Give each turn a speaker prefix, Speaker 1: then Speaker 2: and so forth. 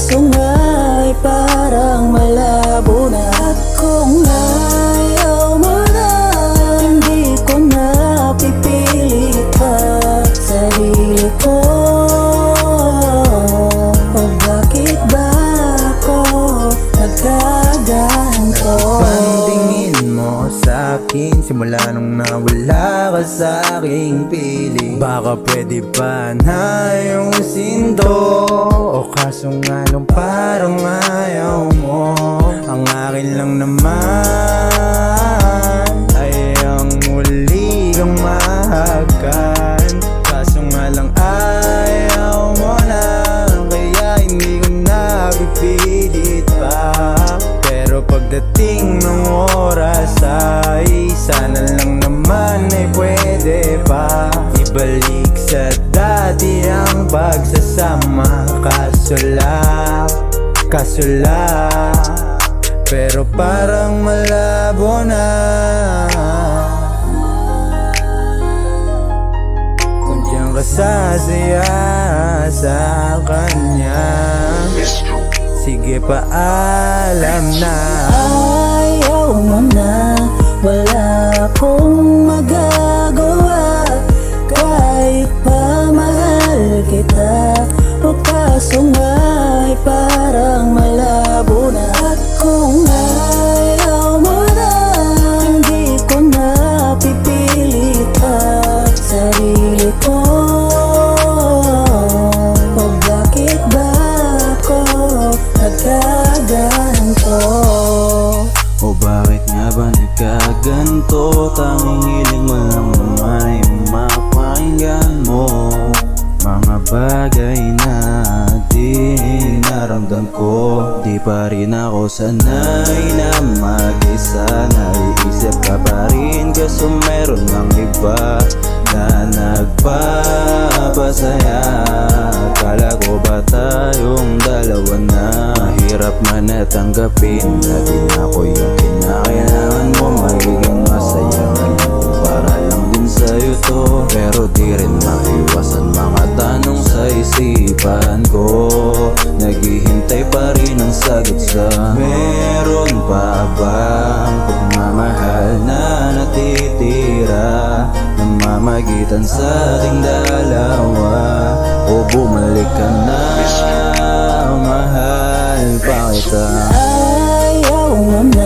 Speaker 1: kaso nga'y parang malabo na. At kung ayaw mo na, hindi ko na pipilit pa sarili ko. O bakit ba ako nagkaganto?
Speaker 2: Pantingin mo sa'kin simula nung nawala ka sa aking piling. Baka pwede pa na ayusin to, o kaso nga lang parang ayaw mo. Ang akin lang naman ay ang muli kang mahagan. Kaso nga lang ayaw mo na, kaya hindi ko na pipilit pa. Pero pagdating ng oras ay sana lang naman ay pwede pa ibalik sa dati ang pagsasama. Kaso lang, pero parang malabo na. Kung diyan ka sasaya sa kanya, sige paalam na.
Speaker 1: Ayaw mo na, wala akong magagawa. Kahit pa mahal kita, o kaso nga'y parang malabo na. At kung ayaw mo na, hindi ko na pipilit pa sarili ko. O bakit ba ako nagkaganto?
Speaker 2: O bakit nga ba nagkaganto? Tanging hiling mo lang naman ay mapakinggan mo mga bagay na di naramdam ko. Di pa rin ako sanay na mag-isa, naiisip ka pa rin kaso meron ng iba na nagpapasaya. Akala ko ba tayong dalawa na? Mahirap man na tanggapin na di na ako yung kinakailangan mo. Magiging masaya na lang para lang din sa'yo to, pero di rin maiwasan mga tanong sa isipan ko. Naghihintay pa rin ang sagot sa meron pa bang pagmamahal na natitira, namamagitan sa ating dalawa. O bumalik ka na, mahal pa kita.
Speaker 1: Ayaw mo na,